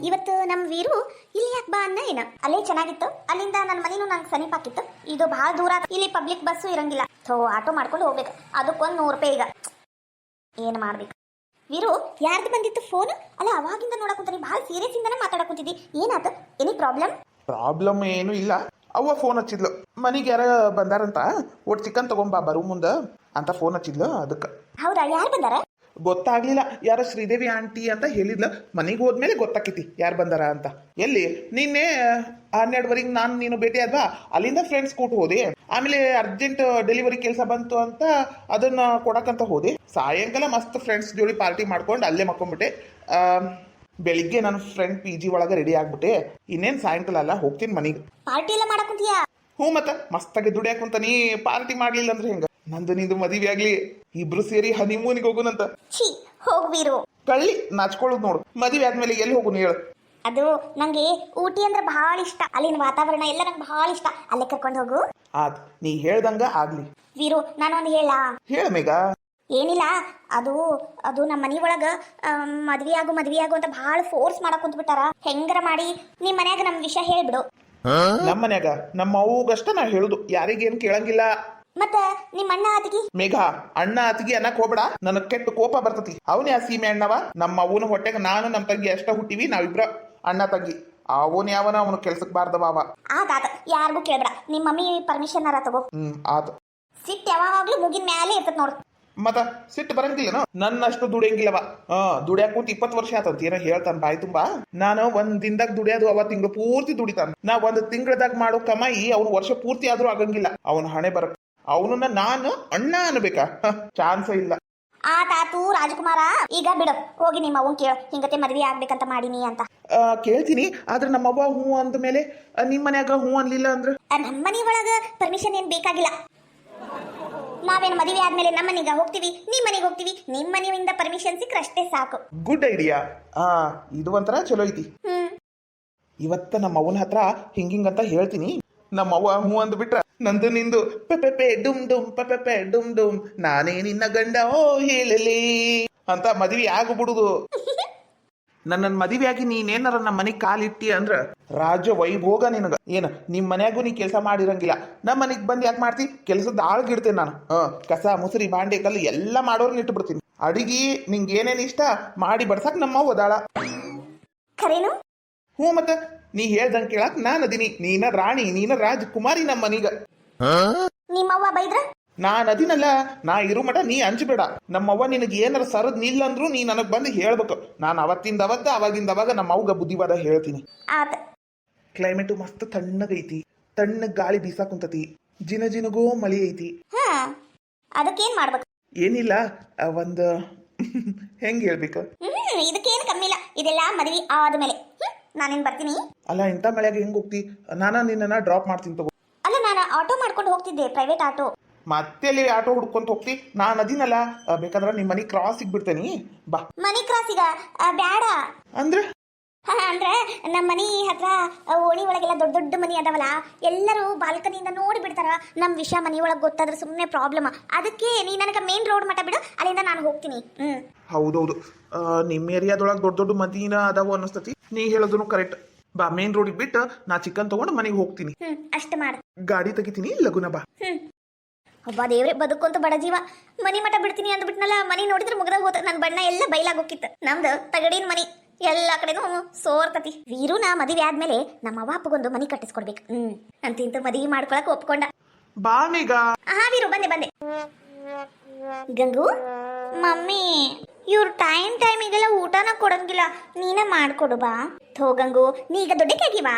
ಇವತ್ತು ನಮ್ಮ ವೀರು ಇಲ್ಲಿ ಯಾಕೆ ಬಾ ಅನ್ನ ಏನ ಅಲ್ಲೇ ಚೆನ್ನಾಗಿತ್ತು, ಅಲ್ಲಿಂದ ನನ್ನ ಮನೇನು ನಂಗೆ ಸಮೀಪ ಆಗಿತ್ತು. ಇದು ಭಾಳ ದೂರ, ಇಲ್ಲಿ ಪಬ್ಲಿಕ್ ಬಸ್ಸು ಇರಂಗಿಲ್ಲ, ಆಟೋ ಮಾಡ್ಕೊಂಡು ಹೋಗ್ಬೇಕು. ಅದಕ್ಕೊಂದು 100 ರೂಪಾಯಿ. ಈಗ ಏನು ಮಾಡ್ಬೇಕು? ವೀರು ಯಾರ್ದು ಬಂದಿತ್ತು ಫೋನ್? ಅಲ್ಲ ಅವಾಗಿಂದ ನೋಡಕುಂತೀನಿ, ಭಾಳ ಸೀರಿಯಸ್ ಇಂದಾನೆ ಮಾತಾಡಕುಂತಿದ್ದಿ. ಏನಾತ? ಎನಿ ಪ್ರಾಬ್ಲಮ್ ಏನು ಇಲ್ಲ. ಅವ್ವ ಫೋನ್ ಹಚ್ಚಿದ್ಲು, ಮನೆಗೆ ಯಾರ ಬಂದಾರಂತ, ಒಟ್ಟು ಚಿಕನ್ ತಗೊಂಬಾ ಬರು ಮುಂದೆ ಅಂತ ಫೋನ್ ಹಚ್ಚಿದ್ಲು. ಅದಕ್ಕೆ. ಹೌದಾ? ಯಾರು ಬಂದಾರ? ಗೊತ್ತಾಗ್ಲಿಲ್ಲ, ಯಾರೋ ಶ್ರೀದೇವಿ ಆಂಟಿ ಅಂತ ಹೇಳಿದ್ಲು. ಮನೆಗೆ ಹೋದ್ಮೇಲೆ ಗೊತ್ತಾಕೈತಿ ಯಾರು ಬಂದಾರ ಅಂತ. ಎಲ್ಲಿ ನಿನ್ನೆ 12ವರೆಗೆ ನಾನು ನೀನು ಭೇಟಿ ಆದ್ವಾ, ಅಲ್ಲಿಂದ ಫ್ರೆಂಡ್ಸ್ ಕೂಟ ಹೋದೆ. ಆಮೇಲೆ ಅರ್ಜೆಂಟ್ ಡೆಲಿವರಿ ಕೆಲಸ ಬಂತು ಅಂತ ಅದನ್ನ ಕೊಡಕಂತ ಹೋದೆ. ಸಾಯಂಕಾಲ ಮಸ್ತ್ ಫ್ರೆಂಡ್ಸ್ ಜೋಡಿ ಪಾರ್ಟಿ ಮಾಡ್ಕೊಂಡು ಅಲ್ಲೇ ಮಕ್ಕೊಂಡ್ಬಿಟ್ಟೆ. ಬೆಳಿಗ್ಗೆ ನನ್ನ ಫ್ರೆಂಡ್ PG ಒಳಗೆ ರೆಡಿ ಆಗ್ಬಿಟ್ಟೆ. ಇನ್ನೇನು ಸಾಯಂಕಾಲ ಅಲ್ಲ ಹೋಗ್ತೀನಿ ಮನೆಗೆ. ಪಾರ್ಟಿ ಎಲ್ಲ ಮಾಡಕುಂತೀಯಾ? ಹ್ಞೂ, ಮತ್ತೆ ಮಸ್ತಾಗಿ ದುಡಿಯಾಕುಂತ. ನೀ ಪಾರ್ಟಿ ಮಾಡ್ಲಿಲ್ಲ ಅಂದ್ರೆ ಹೆಂಗ? ನಂದು ನಿಂದು ಮದುವೆ ಆಗ್ಲಿ, ಇಬ್ರು ಸೇರಿ ಹನಿಮೂನಿಗೆ ಹೋಗುನಂತ. ಛೀ ಹೋಗ್ವೀರು, ಕಳ್ಳಿ ನಾಚ್ಕೊಳ್ಳೋದು ನೋಡು. ಮದುವೆ ಆದ್ಮೇಲೆ ಎಲ್ಲಿ ಹೋಗುನು ಹೇಳು? ಅದು ನಂಗೆ ಊಟಿ ಅಂದ್ರೆ ಬಹಳ ಇಷ್ಟ. ಅಲ್ಲಿನ ವಾತಾವರಣ ಎಲ್ಲ ನಂಗೆ ಬಹಳ ಇಷ್ಟ. ಅಲ್ಲೇ ಕರ್ಕೊಂಡು ಹೋಗು. ಆತ್, ನೀ ಹೇಳ್ದಂಗ ಆಗ್ಲಿ. ವೀರು ನಾನೊಂದು ಹೇಳ ಮೇಘ. ಏನಿಲ್ಲ, ಅದು ಅದು ನಮ್ಮ ಮನೆ ಒಳಗ ಮದ್ವಿ ಆಗು ಅಂತ ಭಾಳ ಫೋರ್ಸ್ ಮಾಡಕ್ ಕುಂತ್ಬಿಟ್ಟಾರ. ಹೆಂಗರ ಮಾಡಿ ನಿಮ್ ಮನ್ಯಾಗ ನಮ್ ವಿಷಯ ಹೇಳ್ಬಿಡು. ನಮ್ಮ ಮನ್ಯಾಗ ನಮ್ಮ ಅವ್ಗಷ್ಟ ನಾ ಹೇಳುದು, ಯಾರಿಗೇನು ಕೇಳಂಗಿಲ್ಲ. ಮತ್ತ ನಿಮ್ಮ ಅಣ್ಣ ಅತಿಗಿ? ಮೇಘ, ಅಣ್ಣ ಅತಿಗಿ ಅನ್ನಕ್ ಹೋಗ್ಬೇಡ, ನನಗ್ ಕೆಟ್ಟ ಕೋಪ ಬರ್ತತಿ. ಅವನೇ ಆ ಸೀಮೆ ಅಣ್ಣವ. ನಮ್ಮ ಅವನ ಹೊಟ್ಟೆಗ ನಾನು ನಮ್ಮ ತಂಗಿ ಅಷ್ಟ ಹುಟ್ಟಿವಿ, ನಾವಿಬ್ರ ಅಣ್ಣ ತಂಗಿ. ಅವನ್ ಯಾವನ ಅವನು ಕೆಲ್ಸಕ್ ಬಾರ್ದವ ಅವ. ಆತ ಯಾರಿಗೂ ಕೇಳ್ಬೇಡ, ನಿಮ್ಮ ಮಮ್ಮಿ ಪರ್ಮಿಷನ್ ತಗೋ. ಆತ. ಸಿಟ್ಟು ಯಾವಾಗ್ಲೂ ಮುಗಿನ ಮ್ಯಾಲೆ ಇರ್ತದ ನೋಡು. ಮತ್ತ ಸಿಟ್ಟು ಬರಂಗಿಲ್ಲ. ನನ್ನಷ್ಟು ದುಡಿಯಂಗಿಲ್ಲವ. ದುಡಿಯಾಕ ಕುಂತ 20 ವರ್ಷ ಆತಂತ ಏನೋ ಹೇಳ್ತಾನ ಬಾಯಿ ತುಂಬಾ. ನಾನು ಒಂದ್ ದಿನದಾಗ ದುಡಿಯೋದು, ಅವ ತಿಂಗಳು ಪೂರ್ತಿ ದುಡಿತಾನ. ನಾ ಒಂದ್ ತಿಂಗಳದಾಗ ಮಾಡೋ ಕಮಾಯಿ ಅವ್ನು ವರ್ಷ ಪೂರ್ತಿ ಆದ್ರೂ ಆಗಂಗಿಲ್ಲ. ಅವನ ಹಣೆ ಬರಕ್ ಅವನನ್ನ ನಾನು ಅಣ್ಣ ಅನ್ಬೇಕಾ? ಚಾನ್ಸ ಇಲ್ಲ. ಆತಾತು ರಾಜಕುಮಾರ, ಈಗ ಬಿಡು, ಹೋಗಿ ನಿಮ್ಮ ಅವ್ವನ್ ಕೇಳು, ಹಿಂಗತೆ ಮದ್ವೆ ಆಗ್ಬೇಕಂತ ಮಾಡೀನಿ ಅಂತ. ಕೇಳ್ತೀನಿ, ಆದ್ರೆ ನಮ್ಮವ್ವ ಹೂ ಅಂದ ಮೇಲೆ ನಿಮ್ ಮನ್ಯಾಗ ಹೂ ಅನ್ಲಿಲ್ಲ ಅಂದ್ರ? ನಮ್ಮ ಮನಿ ಒಳಗ ಪರ್ಮಿಷನ್ ಏನ್ ಬೇಕಾಗಿಲ್ಲ. ನಾವೇನು ಮದುವೆ ಆದ್ಮೇಲೆ ನಮ್ಮ ಮನೆಗೆ ಹೋಗ್ತೀವಿ, ನಿಮ್ ಮನೆಗೆ ಹೋಗ್ತೀವಿ. ನಿಮ್ ಮನೆಯಿಂದ ಪರ್ಮಿಷನ್ ಸಿಕ್ಕ್ರೆ ಅಷ್ಟೇ ಸಾಕು. Good idea. ಇದು ಒಂಥರ ಚಲೋ ಐತಿ. ಇವತ್ತ ನಮ್ಮ ಅವನ ಹತ್ರ ಹಿಂಗಿಂಗಂತ ಹೇಳ್ತೀನಿ. ನಮ್ಮವ್ವ ಹೂ ಅಂದ್ ಬಿಟ್ರ ನಂದು ನಿಂದು ಪೆಪೆಪೆ ಡುಮ್ ಡುಮ್ ಪೆಪೆಪೆ ಡುಮ್ ಡುಮ್ ನಾನೇ ನಿನ್ನ ಗಂಡ ಓ ಹೇಳಲಿ ಅಂತ ಮದ್ವಿ ಆಗ್ಬಿಡುದು. ನನ್ನ ಮದುವೆ ಆಗಿ ನೀನೇನಾರ ನಮ್ಮ ಮನೆಗೆ ಕಾಲಿಟ್ಟಿ ಅಂದ್ರ ರಾಜ ವೈಭೋಗ ನಿನಗ. ಏನ ನಿಮ್ ಮನ್ಯಾಗೂ ನೀ ಕೆಲಸ ಮಾಡಿರಂಗಿಲ್ಲ, ನಮ್ಮ ಮನೆಗ್ ಬಂದ್ ಯಾಕೆ ಮಾಡ್ತಿ? ಕೆಲಸದ ಆಳ್ಗಿಡ್ತೇನೆ ನಾನು. ಕಸ ಮುಸುರಿ ಬಾಂಡೆ ಕಲ್ಲು ಎಲ್ಲ ಮಾಡೋರ್ನ ಇಟ್ಟು ಬಿಡ್ತೀನಿ. ಅಡಿಗೆ ನಿಂಗೆ ಏನೇನ್ ಇಷ್ಟ ಮಾಡಿ ಬಡ್ಸಕ್ ನಮ್ಮವ್ವ ಒದಾಳ. ಖರೇನು? ಹ್ಞೂ, ಮತ್ತ ನೀ ಹೇಳ್ದಂಗ ಕೇಳಕ್ ನಾನು ಅದೀನಿ. ನೀನ ರಾಣಿ, ನೀನ ರಾಜಕುಮಾರಿ ನಮ್ಮ ಮನೀಗ. ನಿಮ್ಮವ್ವ ಬೈದ್ರ? ನಾನ್ ಅದಿನಲ್ಲ, ನಾ ಇರು ಮಟ ನೀ ಹಂಚ್ಬೇಡ. ನಮ್ಮವ್ವ ನಿನಗೆ ಏನಾರ ಸರದ್ ನಿಲ್ಲ ಅಂದ್ರು ನೀ ನನಗ್ ಬಂದು ಹೇಳ್ಬೇಕು. ನಾನು ಅವತ್ತಿಂದ ಅವತ್ತ ಅವಾಗಿಂದ ಅವಾಗ ನಮ್ಮ ಅವ್ಗ ಬುದ್ಧಿವಾದ ಹೇಳ್ತೀನಿ. ಕ್ಲೈಮೇಟು ಮಸ್ತ್ ತಣ್ಣಗೈತಿ, ತಣ್ಣಗ್ ಗಾಳಿ ಬೀಸಾಕುಂತತಿ, ಜಿನ ಜಿನಗೋ ಮಳಿ ಐತಿ. ಅದಕ್ಕೇನ್ ಮಾಡ್ಬೇಕು? ಏನಿಲ್ಲ, ಒಂದ್ ಹೆಂಗ್ ಹೇಳ್ಬೇಕು, ಇದಕ್ಕೇನು ಕಮ್ಮಿ ಇಲ್ಲ. ಇದೆಲ್ಲ ಮದ್ವಿ ಆದ್ಮೇಲೆ ನಾನೇನ್ ಬರ್ತೀನಿ. ಅಲ್ಲ ಇಂಥ ಮಳೆಯಾಗ ಹೆಂಗ್ ಹೋಗ್ತಿ? ನಾನ ನಿನ್ನ ಡ್ರಾಪ್ ಮಾಡ್ತೀನಿ ತಗೋ. ಅಲ್ಲ, ನಾನು ಆಟೋ ಮಾಡ್ಕೊಂಡು ಹೋಗ್ತಿದ್ದೆ, ಪ್ರೈವೇಟ್ ಆಟೋ. ಮತ್ತೆ ಅಲ್ಲಿ ಆಟೋ ಹುಡ್ಕೊಂತ ಹೋಗ್ತಿ? ನಾನು ಅದಿನಲ್ಲ, ಬೇಕಾದ್ರೆ ನಿಮ್ಮ ಮನಿ ಕ್ರಾಸಿಗೆ ಬಿಡ್ತೇನಿ ಬಾ. ಮನಿ ಕ್ರಾಸಿಗ ಬ್ಯಾಡ ಅಂದ್ರೆ? ಅಂದ್ರೆ ನಮ್ಮ ಮನಿ ಹತ್ರ ಓಣಿ ಒಳಗೆಲ್ಲ ದೊಡ್ಡ ದೊಡ್ಡ ಮನಿ ಅದಾವಲ್ಲ, ಎಲ್ಲರೂ ಬಾಲ್ಕನಿಯಿಂದ ನೋಡಿ ಬಿಡ್ತಾರ. ನಮ್ ವಿಷಯ ಮನಿ ಒಳಗೆ ಗೊತ್ತಾದ್ರೆ ಸುಮ್ಮನೆ ಪ್ರಾಬ್ಲಮ್. ಅದಕ್ಕೆ ನೀ ನನಗೆ ಮೇನ್ ರೋಡ್ ಮಟ್ಟ ಬಿಡು, ಅಲ್ಲಿಂದ ನಾನು ಹೋಗ್ತೀನಿ. ಹೌದೌದು, ನಿಮ್ಮ ಏರಿಯಾದೊಳಗೆ ದೊಡ್ಡ ದೊಡ್ಡ ಮದಿನ ಅದಾವು ಅನ್ನಿಸ್ತತಿ. ನೀ ಹೇಳೋದನ್ನು ಕರೆಕ್ಟ್. ಬಾ, ಮೇನ್ ರೋಡಿಗೆ ಬಿಟ್ಟು ನಾ ಚಿಕನ್ ತಗೊಂಡು ಮನೆಗೆ ಹೋಗ್ತೀನಿ. ಅಷ್ಟ ಮಾಡ. ಗಾಡಿ ತೆಗಿತೀನಿ, ಲಗುನ ಬಾ. ಒಬ್ಬ ದೇವ್ರೆ, ಬದುಕಂತ ಬಡ ಜೀವ. ಮನಿ ಮಠ ಬಿಡ್ತೀನಿ ಅಂದ್ಬಿಟ್ನಲ್ಲ, ಮನಿ ನೋಡಿದ್ರೆ ಮುಗ್ದಾಗ ಹೋತ. ನನ್ನ ಬಣ್ಣ ಎಲ್ಲ ಬೈಲಾಗೋಕಿತ್ತು. ನಮ್ದು ತಗಡಿನ ಮನಿ ಎಲ್ಲಾ ಕಡೆನೂ ಸೋರ್ತತಿ. ವೀರುನ ಮದುವೆ ಆದ್ಮೇಲೆ ನಮ್ಮ ಅವ್ವಗೊಂದು ಮನಿ ಕಟ್ಟಿಸ್ಕೊಡ್ಬೇಕು. ಅಂತಿಂತ ಮದುವೆ ಮಾಡ್ಕೊಳಕ್ ಒಪ್ಕೊಂಡ. ಬಾ ಮೇಘ. ವೀರು ಬಂದೆ. ಗಂಗು, ಮಮ್ಮಿ ಇವ್ರು ಟೈಮಿಗೆಲ್ಲ ಊಟನ ಕೊಡಂಗಿಲ್ಲ, ನೀನೇ ಮಾಡ್ಕೊಡು ಬಾ. ಥೋ ಗಂಗು, ನೀ ಈಗ ದೊಡ್ಡಕ್ಕಾಗಿವಾ?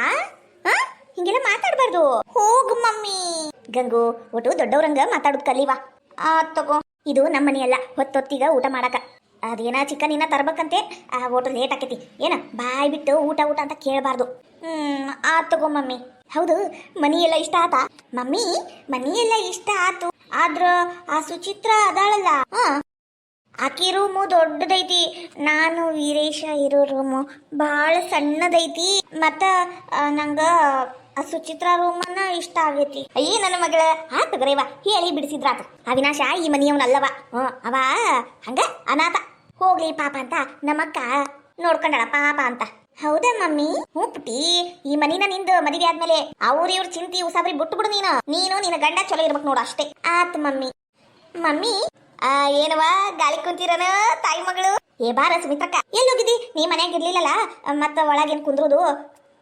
ಹಿಂಗೆಲ್ಲ ಮಾತಾಡ್ಬಾರ್ದು. ಹೋಗು ಮಮ್ಮಿ. ಗಂಗು, ಒಟ್ಟು ದೊಡ್ಡವ್ರಂಗ ಮಾತಾಡೋದ್ ಕಲಿವಾ. ತಗೋ, ಇದು ನಮ್ಮ ಮನೆಯಲ್ಲ, ಹೊತ್ತೊತ್ತಿಗ ಊಟ ಮಾಡಕ. ಅದೇನ ಚಿಕನ್ ಇನ್ನ ತರ್ಬೇಕಂತೆ, ಒಟ್ಟು ಲೇಟ್ ಆಕೈತಿ. ಏನ ಬಾಯ್ ಬಿಟ್ಟು ಊಟ ಅಂತ ಕೇಳಬಾರ್ದು. ತಗೋ ಮಮ್ಮಿ. ಹೌದು, ಮನಿ ಎಲ್ಲ ಇಷ್ಟ ಆತಾ? ಮಮ್ಮಿ, ಮನಿ ಎಲ್ಲ ಇಷ್ಟ ಆತು, ಆದ್ರ ಆ ಸುಚಿತ್ರ ಅದಾಳಲ್ಲ, ಆಕಿ ರೂಮು ದೊಡ್ಡದೈತಿ. ನಾನು ವೀರೇಶ ಇರೋ ರೂಮು ಭಾಳ ಸಣ್ಣದೈತಿ. ಮತ್ತ ನಂಗ ಸುಚಿತ್ರ ರೂಮನ್ನ ಇಷ್ಟ ಆಗೈತಿ. ಅಯ್ಯ ನನ್ನ ಮಗಳ ತಗರೇವ ಹೇಳಿ ಬಿಡಿಸಿದ್ರಾತ. ಅವಿನಾಶ ಈ ಮನಿಯವನಲ್ಲವ, ಅವ ಹಂಗ ಅನಾಥ. ಹೋಗ್ಲಿ ಪಾಪ ಅಂತ ನಮ್ಮಕ್ಕ ನೋಡ್ಕೊಂಡಳ ಪಾಪ ಅಂತ. ಹೌದಮ್ಮ? ಈ ಮನಿನ ನಿಂದು ಮದುವೆ ಆದ್ಮೇಲೆ ಅವ್ರ ಇವ್ರ ಚಿಂತಿ ಉಸಾಬ್ರಿ ಬಿಟ್ಟು ಬಿಡು ನೀನು ನಿನ್ನ ಗಂಡ ಚಲೋ ಇರ್ಬೇಕು ನೋಡು ಅಷ್ಟೇ. ಆತ್ ಮಮ್ಮಿ. ಮಮ್ಮಿ ಏನವಾ ಗಾಳಿ ಕುಂತಿರನ ತಾಯಿ ಮಗಳು? ಏ ಬಾರ ಸುಮಿತ್ರಕ್ಕ, ಎಲ್ಲಿ ಹೋಗಿದ್ದಿ? ನೀ ಮನ್ಯಾಗ ಇರ್ಲಿಲ್ಲಲ್ಲ, ಮತ್ತ ಒಳಗೇನ್ ಕುಂದ್ರುದು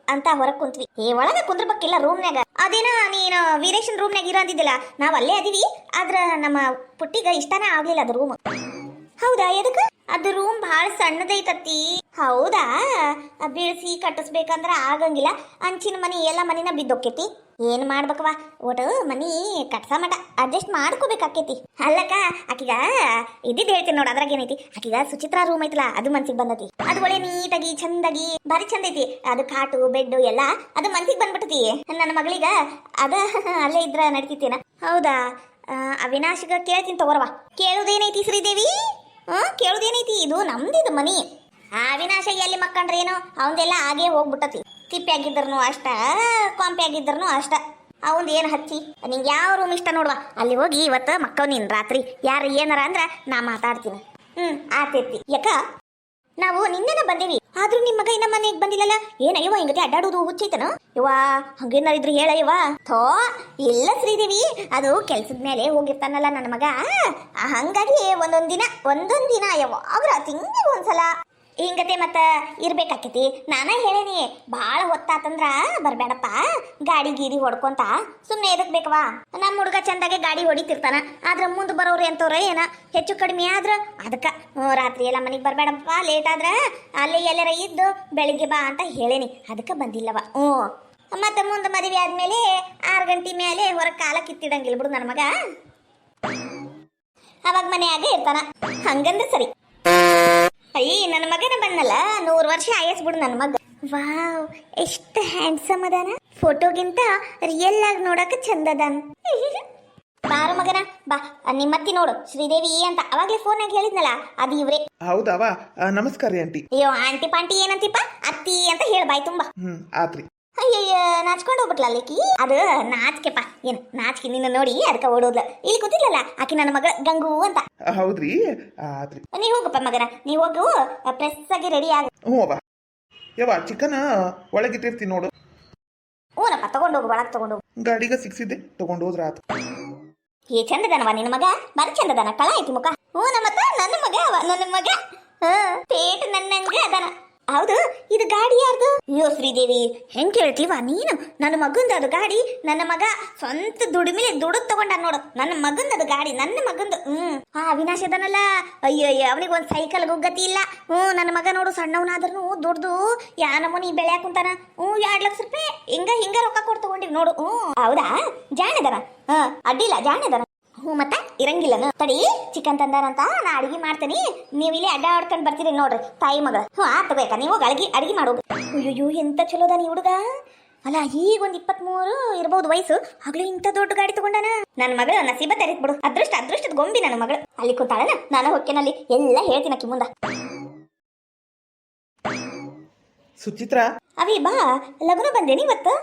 ಅಂತ ಹೊರಗ್ ಕುಂತ್ವಿ. ಒಳಗ ಕುಂದ್ರಬೇಕಿಲ್ಲ ರೂಮ್ನ್ಯಾಗ. ಅದೇನ ನೀನು ವೀರೇಶನ್ ರೂಮ್ನ್ಯಾಗ ಇರೋ ಅಂದಿದ್ದಿಲ್ಲ, ನಾವ್ ಅಲ್ಲೇ ಅದೀವಿ. ಆದ್ರ ನಮ್ಮ ಪುಟ್ಟಿಗ ಇಷ್ಟನೇ ಆಗ್ಲಿಲ್ಲ ಅದು ರೂಮ್. ಹೌದಾ? ಎದಕ್ಕ? ಅದು ರೂಮ್ ಭಾಳ ಸಣ್ಣದೈತತ್ತಿ. ಹೌದಾ? ಬೀಳ್ಸಿ ಕಟ್ಟಿಸ್ಬೇಕಂದ್ರ ಆಗಂಗಿಲ್ಲ. ಅಂಚಿನ ಮನಿ ಎಲ್ಲ ಮನಿನ ಬಿದ್ದೋಕೇತಿ. ಏನ್ ಮಾಡ್ಬೇಕವ, ಒಟ್ಟು ಮನಿ ಕಟ್ಸ ಮಟ ಅಡ್ಜಸ್ಟ್ ಮಾಡ್ಕೋಬೇಕಾಕೇತಿ. ಅಲ್ಲಕ್ಕ ಆಕಿಗ ಇದ್ದಿದ್ದು ಹೇಳ್ತೀನಿ ನೋಡು, ಅದ್ರಾಗ ಏನೈತಿ, ಆಕಿಗ ಸುಚಿತ್ರಾ ರೂಮ್ ಐತಲ್ಲ ಅದು ಮನ್ಸಿಗೆ ಬಂದತಿ. ಅದು ಒಳ್ಳೆ ನೀಟಾಗಿ ಚಂದಾಗಿ ಭಾರಿ ಚಂದ ಐತಿ. ಅದು ಕಾಟು ಬೆಡ್ ಎಲ್ಲ ಅದು ಮನ್ಸಿಗೆ ಬಂದ್ಬಿಟ್ಟತಿ. ನನ್ನ ಮಗಳಿಗ ಅದ ಅಲ್ಲೇ ಇದ್ರ ನಡಿತೇನ. ಹೌದಾ? ಅವಿನಾಶ್ಗ ಕೇಳ್ತೀನಿ ತಗೋರವ. ಕೇಳುದೇನೈತಿ ಶ್ರೀದೇವಿ? ಕೇಳುದೇನೈತಿ? ಇದು ನಮ್ದಿದು ಮನಿ. ಅವಿನಾಶ ಎಲ್ಲಿ ಮಕ್ಕಂಡ್ರೇನು ಅವಂದೆಲ್ಲ ಆಗೇ ಹೋಗ್ಬಿಟ್ಟತಿ. ತಿಪ್ಪೆ ಆಗಿದ್ರನು ಅಷ್ಟ, ಕೊಂಪೆ ಆಗಿದ್ರನು ಅಷ್ಟ. ಅವಂದ ಏನು ಹಚ್ಚಿ ನಿಂಗೆ ಯಾವ ರೂಮ್ ಇಷ್ಟ ನೋಡುವ, ಅಲ್ಲಿ ಹೋಗಿ ಇವತ್ತು ಮಕ್ಕವ್ ನೀನ್ ರಾತ್ರಿ. ಯಾರು ಏನಾರ ಅಂದ್ರ ನಾ ಮಾತಾಡ್ತೀನಿ. ಆತೈತಿ. ಯಾಕ ನಾವು ನಿನ್ನೆನ ಬಂದೇವಿ, ಆದ್ರೂ ನಿಮ್ಮ ಮಗ ಇನ್ನ ಮನೆಗೆ ಬಂದಿಲ್ಲಲ್ಲ. ಏನಯ್ಯವ ಹಿಂಗತಿ ಅಡ್ಡಾಡೋದು ಹುಚ್ಚೈತನ ಇವ? ಹಂಗೇನಾರಿದ್ರು ಹೇಳಯ್ಯವ. ಥೋ ಇಲ್ಲ ಶ್ರೀದೇವಿ, ಅದು ಕೆಲ್ಸದ ಮೇಲೆ ಹೋಗಿರ್ತಾನಲ್ಲ ನನ್ನ ಮಗ, ಹಂಗಾಗಿ ಒಂದೊಂದ್ ದಿನ ಯಾವಾಗ್ರ ತಿಂಗಳಿಗೆ ಒಂದ್ಸಲ ಹಿಂಗತೆ ಮತ್ತ ಇರ್ಬೇಕಾಕೈತಿ. ನಾನ ಹೇಳೇನಿ, ಭಾಳ ಹೊತ್ತಾತಂದ್ರ ಬರ್ಬೇಡಪ್ಪ, ಗಾಡಿ ಗೀಡಿ ಹೊಡ್ಕೊಂತ ಸುಮ್ಮನೆ ಎದಕ್ ಬೇಕವಾ? ನಮ್ಮ ಹುಡುಗ ಚಂದಾಗೆ ಗಾಡಿ ಹೊಡಿತಿರ್ತಾನ. ಆದ್ರ ಮುಂದೆ ಬರೋರು ಎಂತವ್ರ ಏನ ಹೆಚ್ಚು ಕಡಿಮೆ ಆದ್ರ ಅದಕ್ಕ ರಾತ್ರಿ ಎಲ್ಲ ಮನೆಗೆ ಬರ್ಬೇಡಪ್ಪ, ಲೇಟ್ ಆದ್ರ ಅಲ್ಲಿ ಎಲ್ಲರ ಇದ್ದು ಬೆಳಿಗ್ಗೆ ಬಾ ಅಂತ ಹೇಳೇನಿ. ಅದಕ್ಕ ಬಂದಿಲ್ಲವ. ಮತ್ತೆ ಮುಂದೆ ಮದುವೆ ಆದ್ಮೇಲೆ 6 ಗಂಟೆ ಮೇಲೆ ಹೊರಗೆ ಕಾಲ ಕಿತ್ತಿಡಂಗಿಲ್ಲ ಬಿಡು ನನ್ನ ಮಗ. ಅವಾಗ ಮನೆಯಾಗೆ ಇರ್ತಾನ. ಹಂಗಂದ್ರೆ ಸರಿ. ಅಯ್ಯ ನನ್ನ ಮಗನ ಬಂದಲ್ಲ, 100 ವರ್ಷ ಆಯಸ್ ಬಿಡು ನನ್ನ ಮಗ. ವಾವ್, ಎಷ್ಟು ಹ್ಯಾಂಡ್ಸಮ್ ಅದಾನ. ಫೋಟೋಗಿಂತ ರಿಯಲ್ ಆಗಿ ನೋಡಕ ಚಂದ ಅದಾನ. ಬಾರು ಮಗನ ಬಾ, ನಿಮ್ಮತ್ತಿ ನೋಡು ಶ್ರೀದೇವಿ ಅಂತ ಅವಾಗ್ಲೇ ಫೋನಾಗ ಹೇಳಿದ್ನಲ್ಲ, ಅದು ಇವ್ರೆ. ಹೌದಾವ? ನಮಸ್ಕಾರ ರೀ ಆಂಟಿ. ಅಯ್ಯೋ ಆಂಟಿ ಪಾಂಟಿ ಏನಂತಿಪ್ಪ, ಅತ್ತಿ ಅಂತ ಹೇಳ ಬಾಯ್ ತುಂಬಾ. ಆತ್ರಿ. ಅಯ್ಯಯ್ಯ ನಾಚ್ಕೊಂಡು ಹೋಗ್ಬಿಟ್ಲ ಅಲ್ಲಿಕಿ. ಅದು ನಾಚಿಕೆಪ್ಪ, ಏನ್ ನಾಚಿಕೆ ನಿನ್ನ ನೋಡಿ ಅದಕ್ಕೆ ಓಡೋದ್ಲ. ಇಲ್ಲಿ ಕೂತಿದ್ಲಲ್ಲ ಆಕಿ ನನ್ನ ಮಗ ಗಂಗು ಅಂತ. ಹೌದ್ರಿ? ಆತ್ರಿ. ನೀ ಹೋಗಪ್ಪ ಮಗನ, ನೀ ಹೋಗು, ಪ್ರೆಸ್ ಆಗಿ ರೆಡಿ ಆಗ. ಅವ್ವ ಯವ್ವ, ಚಿಕನ್ ಒಳಗಿಟ್ಟಿರ್ತೀನಿ ನೋಡು. ಹ್ಞೂನಪ್ಪ, ತಗೊಂಡೋಗು, ಒಳಗೆ ತಗೊಂಡೋಗು. ಗಾಡಿಗ ಸಿಕ್ಸಿದ್ದೆ, ತಗೊಂಡು ಹೋದ್ರ ಆತು. ಚಂದದನವ ನಿನ್ನ ಮಗ, ಬರೀ ಚಂದದನ, ಕಳ ಐತಿ ಮುಖ. ಹ್ಞೂನಮ್ಮತ್ತ ನನ್ನ ಮಗ ಅವ, ನನ್ನ ಮಗ. ಪೇಟ್ ನನ್ನಂಗ ಅದನ. ಹೌದು, ಇದು ಗಾಡಿ ಯಾರ್ದು? ಅಯ್ಯೋ ಶ್ರೀದೇವಿ, ಹೆಂಗ್ ಕೇಳ್ತೀವ ನೀನು? ನನ್ನ ಮಗಂದ ಅದು ಗಾಡಿ. ನನ್ನ ಮಗ ಸ್ವಂತ ದುಡಿಮೆ ದುಡ್ದು ತಗೊಂಡ ನೋಡು. ನನ್ನ ಮಗಂದ ಅದು ಗಾಡಿ, ನನ್ನ ಮಗಂದು. ಅವಿನಾಶ್ ಅದನಲ್ಲ, ಅಯ್ಯೋ ಅವನಿಗೆ ಒಂದು ಸೈಕಲ್ ಗುಗ್ಗತಿ ಇಲ್ಲ. ನನ್ನ ಮಗ ನೋಡು, ಸಣ್ಣವನಾದ್ರೂ ದುಡ್ದು ಯಾ ನಮೂನಿ ಬೆಳೆ ಹಾಕುಂತಾನ. 2 ಲಕ್ಷ ರೂಪಾಯಿ ಹಿಂಗ ರೊಕ್ಕ ಕೊಟ್ಟು ತಗೊಂಡಿವಿ ನೋಡು. ಹೌದಾ? ಜಾಣದನ. ಅಡ್ಡಿಲ್ಲ, ಜಾಣದನ. ಮತ್ತ ಇರಂಗಿಲ್ಲನ? ತಡಿ, ಚಿಕನ್ ತಂದಾರಂತ ನಾ ಅಡಿಗೆ ಮಾಡ್ತೇನಿ, ನೀವು ಇಲ್ಲಿ ಅಡ್ಡಾಡ್ಕೊಂಡು ಬರ್ತೀರಿ ನೋಡ್ರಿ ತಾಯಿ ಮಗಳ. ಆತ ಬೇಕಾ ನೀವು ಅಡಿಗೆ ಮಾಡೋದು. ಅಯ್ಯೋ ಎಂತ ಚಲೋದ ನೀ ಹುಡುಗ. ಅಲ್ಲ, ಈಗ ಒಂದು 23 ಇರ್ಬೋದು ವಯಸ್ಸು, ಆಗ್ಲೂ ಇಂಥ ದೊಡ್ಡ ಗಾಡಿ ತಗೊಂಡಾನ. ನನ್ನ ಮಗಳ ನಸೀಬ ತೆರಿತ್ ಬಿಡು. ಅದೃಷ್ಟದ ಗೊಂಬಿ ನನ್ನ ಮಗಳು. ಅಲ್ಲಿ ಕೂತಾಳನ, ನಾನು ಹೊಕ್ಕೇನಲ್ಲಿ ಎಲ್ಲ ಹೇಳ್ತೀನಕ್ಕಿ ಮುಂದ. ಸುಚಿತ್ರಾ, ಅವಿ ಬಾ, ಲಗ್ನ ಬಂದೇನಿ ಇವತ್ತು.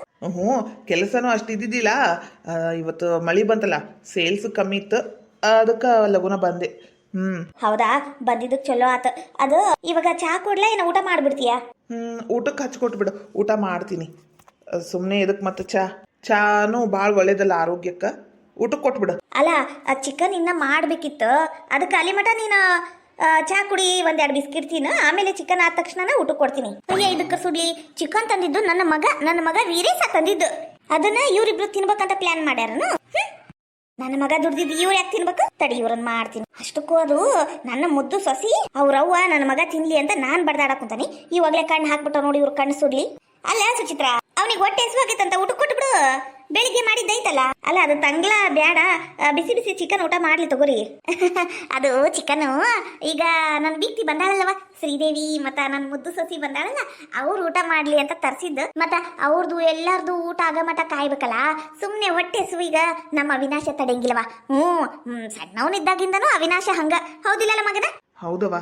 ಕೆಲಸನೂ ಅಷ್ಟು ಇದ್ದಿದ್ದಿಲ್ಲ. ಇವತ್ತು ಮಳಿ ಬಂತಲ್ಲ, ಸೇಲ್ಸ್ ಕಮ್ಮಿ ಇತ್ತು, ಅದಕ್ಕೆ ಲಗುನ ಬಂದೆ. ಹೌದಾ? ಬಂದಿದ್ದಕ್ಕೆ ಚಲೋ ಆತ. ಅದು ಇವಾಗ ಚಾ ಕೊಡ್ಲಾ, ಏನೋ ಊಟ ಮಾಡ್ಬಿಡ್ತೀಯಾ? ಊಟಕ್ಕೆ ಹಚ್ಕೊಟ್ಬಿಡು, ಊಟ ಮಾಡ್ತೀನಿ. ಸುಮ್ಮನೆ ಇದಕ್ಕೆ ಮತ್ತೆ ಚಾನು ಭಾಳ ಒಳ್ಳೇದಲ್ಲ ಆರೋಗ್ಯಕ್ಕೆ. ಊಟಕ್ಕೆ ಕೊಟ್ಬಿಡು. ಅಲ್ಲ, ಆ ಚಿಕನ್ ಇನ್ನ ಮಾಡ್ಬೇಕಿತ್ತು, ಅದಕ್ಕೆ ಅಲ್ಲಿ ಮಟ ನೀನು ಚಾ ಕುಡಿ, 1-2 ಬಿಸ್ಕಿಟ್ ತಿನ್ನು, ಆಮೇಲೆ ಚಿಕನ್ ಆದ ತಕ್ಷಣ ಊಟಕ್ಕೆ ಕೊಡ್ತೀನಿ. ಅಯ್ಯ, ಇದಕ್ಕೆ ಸುಡ್ಲಿ, ಚಿಕನ್ ತಂದಿದ್ದು ನನ್ನ ಮಗ ವೀರೇಶ ತಂದಿದ್ದು. ಅದನ್ನ ಇವ್ರಿಬ್ರು ತಿನ್ಬೇಕಂತ ಪ್ಲಾನ್ ಮಾಡ್ಯಾರನು. ನನ್ನ ಮಗ ದುಡ್ದಿದ್ದು ಇವ್ರು ಯಾಕೆ ತಿನ್ಬೇಕು? ತಡಿ, ಇವ್ರನ್ನ ಮಾಡ್ತೀನಿ. ಅಷ್ಟಕ್ಕೂ ಅದು ನನ್ನ ಮುದ್ದು ಸೊಸಿ, ಅವ್ರವ್ವ ನನ್ನ ಮಗ ತಿನ್ಲಿ ಅಂತ ನಾನ್ ಬಡ್ದಾಡಕುಂತಾನಿ. ಇವಾಗ್ಲೇ ಕಣ್ಣು ಹಾಕ್ಬಿಟ್ಟ ನೋಡಿ, ಇವ್ರ ಕಣ್ಣು ಸುಡ್ಲಿ. ಅಲ್ಲ ಸುಚಿತ್ರಾ, ಅವನಿಗೆ ಹೊಟ್ಟೆ ಹಸುವಾಗೈತಂತ ಊಟ ಕೊಟ್ಬಿಡು. ಬೆಳಿಗ್ಗೆ ಮಾಡಿದ್ದೈತಲ್ಲ. ಅಲ್ಲ, ಅದು ತಂಗ್ಲ ಬ್ಯಾಡ, ಬಿಸಿ ಬಿಸಿ ಚಿಕನ್ ಊಟ ಮಾಡ್ಲಿ ತಗೋರಿ. ಅದು ಚಿಕನ್ ಈಗ ನನ್ನ ಬೀಕ್ತಿ ಬಂದಾಳಲ್ಲವ ಶ್ರೀದೇವಿ, ಮತ್ತ ನನ್ನ ಮುದ್ದು ಸೊಸಿ ಬಂದಾಳಲ್ಲ, ಅವ್ರು ಊಟ ಮಾಡ್ಲಿ ಅಂತ ತರ್ಸಿದ್ದು. ಮತ್ತ ಅವ್ರದ್ದು ಎಲ್ಲಾರ್ದು ಊಟ ಆಗ ಮಟ ಕಾಯ್ಬೇಕಲ್ಲ. ಸುಮ್ನೆ ಹೊಟ್ಟೆ ಹಸುವಿಗ ನಮ್ಮ ಅವಿನಾಶ ತಡೆಯಂಗಿಲ್ಲವ. ಸಣ್ಣವನಿದ್ದಾಗಿಂದನೂ ಅವಿನಾಶ ಹಂಗ. ಹೌದಿಲ್ಲಲ್ಲ ಮಗನ? ಹೌದವ.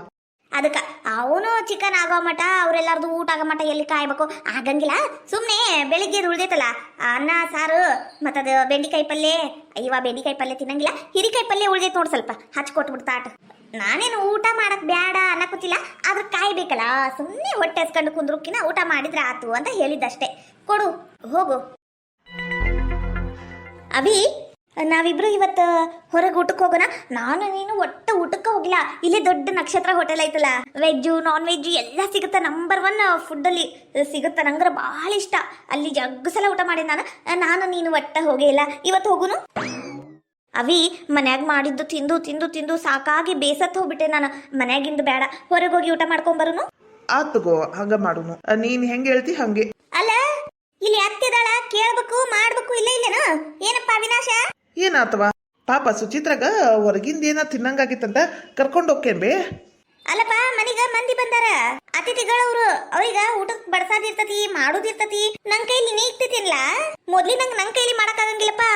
ಅದಕ್ಕೆ ಅವನು ಚಿಕನ್ ಆಗೋ ಮಟ, ಅವ್ರೆಲ್ಲಾರ್ದು ಊಟ ಆಗೋ ಮಟ ಎಲ್ಲಿ ಕಾಯ್ಬೇಕು? ಆಗಂಗಿಲ್ಲ. ಸುಮ್ಮನೆ ಬೆಳಿಗ್ಗೆ ಉಳ್ದೈತಲ್ಲ ಅನ್ನ ಸಾರು, ಮತ್ತದು ಬೆಂಡಿಕಾಯಿ ಪಲ್ಯ. ಅಯ್ಯವ, ಬೆಂಡಿಕಾಯಿ ಪಲ್ಯ ತಿನ್ನಂಗಿಲ್ಲ, ಹಿರಿಕಾಯಿ ಪಲ್ಯ ಉಳ್ದೈತೆ ನೋಡಿ, ಸ್ವಲ್ಪ ಹಚ್ಕೊಟ್ಬಿಡ್ತಾಟ. ನಾನೇನು ಊಟ ಮಾಡಕ್ ಬ್ಯಾಡ ಅನ್ನಕೂತಿಲ್ಲ, ಆದ್ರೆ ಕಾಯ್ಬೇಕಲ್ಲ, ಸುಮ್ಮನೆ ಹೊಟ್ಟೆ ಹಸ್ಕೊಂಡು ಕುಂದ್ರಕ್ಕಿನ ಊಟ ಮಾಡಿದ್ರೆ ಆತು ಅಂತ ಹೇಳಿದ್ದಷ್ಟೇ. ಕೊಡು, ಹೋಗು. ಅಭಿ, ನಾವಿಬ್ರು ಇವತ್ತು ಹೊರಗೆ ಊಟಕ್ಕೆ ಹೋಗೋಣ. ನಾನು ನೀನು ಒಟ್ಟ ಊಟಕ್ಕೆ ಹೋಗಿಲ್ಲ. ಇಲ್ಲಿ ದೊಡ್ಡ ನಕ್ಷತ್ರ ಹೋಟೆಲ್ ಐತಲ್ಲ, ವೆಜ್ಜು ನಾನ್ ವೆಜ್ಜು ಎಲ್ಲ ಸಿಗುತ್ತೆ. ನಂಬರ್ 1 ಫುಡ್ಡಲ್ಲಿ ಸಿಗುತ್ತೆ. ನಂಗೆ ಭಾಳ ಇಷ್ಟ. ಅಲ್ಲಿ ಜಗ್ಗು ಸಲ ಊಟ ಮಾಡಿ ನಾನು ನೀನು ಒಟ್ಟ ಹೋಗೇ ಇಲ್ಲ. ಇವತ್ತು ಹೋಗುನು. ಅವಿ, ಮನ್ಯಾಗ ಮಾಡಿದ್ದು ತಿಂದು ತಿಂದು ತಿಂದು ಸಾಕಾಗಿ ಬೇಸತ್ತು ಹೋಗ್ಬಿಟ್ಟೆ ನಾನು. ಮನ್ಯಾಗಿಂದು ಬೇಡ, ಹೊರಗೆ ಹೋಗಿ ಊಟ ಮಾಡ್ಕೊಂಬರುನು. ಆತಗೋ, ಹಂಗ ಮಾಡುನು. ನೀನ್ ಹೆಂಗೆ ಹೇಳ್ತಿ ಹಂಗೆ. ಅಲ್ಲ, ಇಲ್ಲಿ ಅತ್ತಿದಾಳ, ಕೇಳ್ಬೇಕು ಮಾಡ್ಬೇಕು. ಇಲ್ಲ ಇಲ್ಲೇನು? ಏನಪ್ಪ ಅವಿನಾಶ? ಏನಾತವ ಪಾಪ ಸುಚಿತ್ರಾಗ ಹೊರಗಿಂದ ಏನ ತಿನ್ನಂಗಾಗಿತ್ತಂತ ಕರ್ಕೊಂಡು ಹೋಗ್ಕೇನ್ ಬೇ. ಅಲ್ಲಪ್ಪ, ಮನಿಗ ಮಂದಿ ಬಂದಾರ, ಅತಿಥಿಗಳವ್ರು. ಅವ್ರಿಗೆ ಊಟಕ್ಕೆ ಬಡ್ಸಾದಿರ್ತತಿ, ಮಾಡೋದಿರ್ತತಿ. ನನ್ ಕೈಲಿ ನೀಗ್ತಿಲ್ಲ. ಮೊದ್ಲಿ ನನ್ ಕೈಲಿ ಮಾಡಕ್ ಆಗಂಗಿಲ್ಲಪ್ಪ.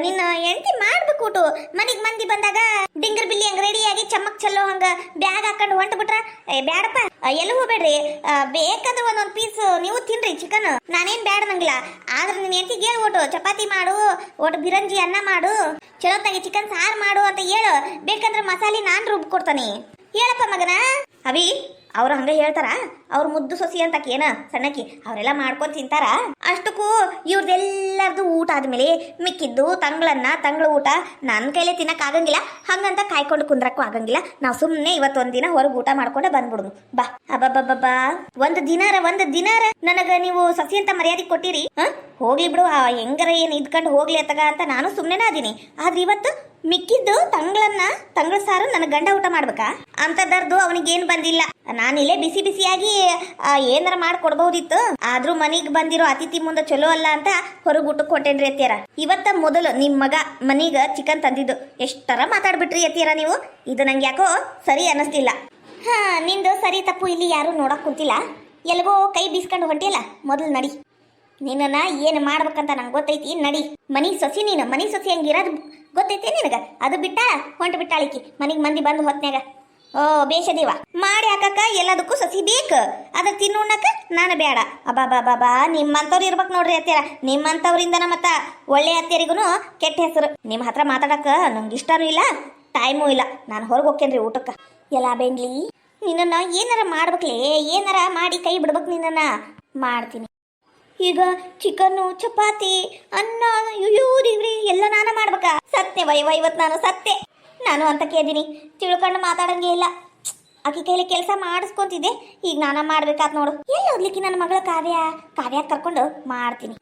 ನಿನ್ನ ಹೆಂಡತಿ ಮಾಡ್ಬೇಕು ಊಟ. ಮನಿಗ್ ಮಂದಿ ಬಂದಾಗ ಡಿಂಗರ್ ಬಿಲ್ಲಿ ಹಂಗ ರೆಡಿಯಾಗಿ ಚಮ್ಮಕ್ ಚಲ್ಲೋ ಹಂಗ ಬ್ಯಾಗ್ ಹಾಕೊಂಡು ಹೊಂಟ ಬಿಟ್ರ ಬ್ಯಾಡಪ್ಪ. ಎಲ್ಲೂ ಹೋಗ್ಬೇಡ್ರಿ. ಬೇಕಂದ್ರೆ ಒಂದೊಂದ್ ಪೀಸ್ ನೀವು ತಿನ್ರಿ ಚಿಕನ್. ನಾನೇನ್ ಬ್ಯಾಡ ನಂಗಿಲ್ಲ. ಆದ್ರೆ ನಿನ್ನ ಹೆಂಡತಿಗೆ ಹೇಳು, ಒಟ್ಟು ಚಪಾತಿ ಮಾಡು, ಒಟ್ಟು ಬಿರಂಜಿ ಅನ್ನ ಮಾಡು, ಚಲೋತ್ತಾಗಿ ಚಿಕನ್ ಸಾರು ಮಾಡು ಅಂತ ಹೇಳು. ಬೇಕಂದ್ರೆ ಮಸಾಲೆ ನಾನ್ ರುಬ್ ಕೊಡ್ತಾನೆ. ಹೇಳಪ್ಪ ಮಗನ. ಅವಿ, ಅವ್ರು ಹಂಗ ಹೇಳ್ತಾರ. ಅವ್ರ ಮುದ್ದು ಸೊಸಿ ಅಂತ ಏನ ಸಣ್ಣಕಿ, ಅವರೆಲ್ಲ ಮಾಡ್ಕೊಂಡ್ ತಿಂತಾರ. ಅಷ್ಟಕ್ಕೂ ಇವ್ರದೆಲ್ಲರದು ಊಟ ಆದ್ಮೇಲೆ ಮಿಕ್ಕಿದ್ದು ತಂಗಳ ಊಟ ನನ್ನ ಕೈಲೇ ತಿನ್ನಕ್ ಆಗಂಗಿಲ್ಲ. ಹಂಗಂತ ಕಾಯ್ಕೊಂಡು ಕುಂದ್ರಕ್ಕೂ ಆಗಂಗಿಲ್ಲ. ನಾವು ಸುಮ್ಮನೆ ಇವತ್ತೊಂದಿನ ಹೊರಗೆ ಊಟ ಮಾಡ್ಕೊಂಡೆ ಬಂದ್ಬಿಡುದು ಬಾ. ಅಬ್ಬಬ್ಬಬ್ಬಾ, ಒಂದು ದಿನಾರ ನನಗ ನೀವು ಸಸಿ ಅಂತ ಮರ್ಯಾದೆ ಕೊಟ್ಟಿರಿ. ಹೋಗ್ಲಿ ಬಿಡು, ಹೆಂಗಾರ ಏನ್ ಇದ್ಕೊಂಡು ಹೋಗ್ಲಿ ಅತ್ತಗ ಅಂತ ನಾನು ಸುಮ್ಮನೆ ಅದೀನಿ. ಆದ್ರೆ ಇವತ್ತು ಮಿಕ್ಕಿದ್ದು ತಂಗಳ ಸಾರು ನನ್ನ ಗಂಡ ಊಟ ಮಾಡ್ಬೇಕಾ? ಅಂತದರ್ದು ಅವನಿಗೇನು ಬಂದಿಲ್ಲ. ನಾನಿಲ್ಲೇ ಬಿಸಿ ಬಿಸಿಯಾಗಿ ಏನಾರ ಮಾಡ್ಕೊಡ್ಬಹುದಿತ್ತು. ಆದ್ರೂ ಮನಿಗ್ ಬಂದಿರೋ ಅತಿಥಿ ಮುಂದೆ ಚಲೋ ಅಲ್ಲ ಅಂತ ಹೊರಗೆ ಊಟಕ್ಕೆ ಹೊಂಟೇನ್ರಿ ಅತ್ತಿಯರ. ಇವತ್ತ ಮೊದಲು ನಿಮ್ ಮಗ ಮನೀಗ ಚಿಕನ್ ತಂದಿದ್ದು. ಎಷ್ಟರ ಮಾತಾಡ್ಬಿಟ್ರಿ ಅತ್ತಿಯರ ನೀವು. ಇದು ನಂಗೆ ಯಾಕೋ ಸರಿ ಅನ್ನಿಸ್ತಿಲ್ಲ. ನಿಂದು ಸರಿ ತಪ್ಪು ಇಲ್ಲಿ ಯಾರು ನೋಡಕ್ ಕುಂತಿಲ್ಲ. ಎಲ್ಗೋ ಕೈ ಬೀಸ್ಕೊಂಡು ಹೊಂಟಿಯಲ್ಲ, ಮೊದಲು ನಡಿ. ನಿನ್ನ ಏನು ಮಾಡ್ಬೇಕಂತ ನಂಗೆ ಗೊತ್ತೈತಿ. ನಡಿ. ಮನಿ ಸೊಸಿ ನೀನು, ಮನಿ ಸೊಸಿ ಹಂಗಿರೋದು ಗೊತ್ತೈತಿ ನಿನಗ. ಅದು ಬಿಟ್ಟ ಹೊಂಟ ಬಿಟ್ಟಾಳಿಕಿ ಮನಿಗೆ ಮಂದಿ ಬಂದು ಹೊತ್ನ್ಯಾಗ. ಓ ಬೇಷದೀವ ಮಾಡಿ ಹಾಕಕ್ಕ ಎಲ್ಲದಕ್ಕೂ ಸಸಿ ಬೇಕು. ಅದ ತಿನ್ನುಣ್ಣಕ ನಾನು ಬೇಡ. ಅಬ್ಬಾ, ನಿಮ್ಮಂತವ್ರು ಇರ್ಬೇಕು ನೋಡ್ರಿ ಅತ್ಯಾರ. ನಿಮ್ಮಂತವ್ರಿಂದನ ಮತ್ತ ಒಳ್ಳೆ ಅತ್ಯರಿಗೂ ಕೆಟ್ಟ ಹೆಸರು. ನಿಮ್ಮ ಹತ್ರ ಮಾತಾಡಕ ನಂಗೆ ಇಷ್ಟನೂ ಇಲ್ಲ, ಟೈಮೂ ಇಲ್ಲ. ನಾನು ಹೊರಗೆ ಹೋಗ್ತೇನ್ರಿ ಊಟಕ್ಕೆ. ಎಲ್ಲ ಬೆಂಗ್ಲಿ, ನಿನ್ನ ಏನಾರ ಮಾಡ್ಬೇಕ್ಲೇ, ಏನಾರ ಮಾಡಿ ಕೈ ಬಿಡ್ಬೇಕು. ನಿನ್ನ ಮಾಡ್ತೀನಿ. ಈಗ ಚಿಕನ್ನು, ಚಪಾತಿ, ಅನ್ನ, ದೇವ್ರಿ ಎಲ್ಲ ನಾನು ಮಾಡ್ಬೇಕಾ? ಸತ್ಯ ವೈವ, ಇವತ್ತು ನಾನು ಸತ್ಯ. ನಾನು ಅಂತ ಕೇಳಿದೀನಿ, ತಿಳ್ಕೊಂಡು ಮಾತಾಡಂಗೆ ಇಲ್ಲ. ಆಕಿ ಕೈಲಿ ಕೆಲಸ ಮಾಡಿಸ್ಕೊಂತಿದ್ದೆ, ಈಗ ನಾನ ಮಾಡ್ಬೇಕಾತ್ ನೋಡು. ಎಲ್ಲಿ ಹೋಗ್ಲಿಕ್ಕೆ ನನ್ನ ಮಗಳು ಕಾವ್ಯ ಕರ್ಕೊಂಡು ಮಾಡ್ತೀನಿ.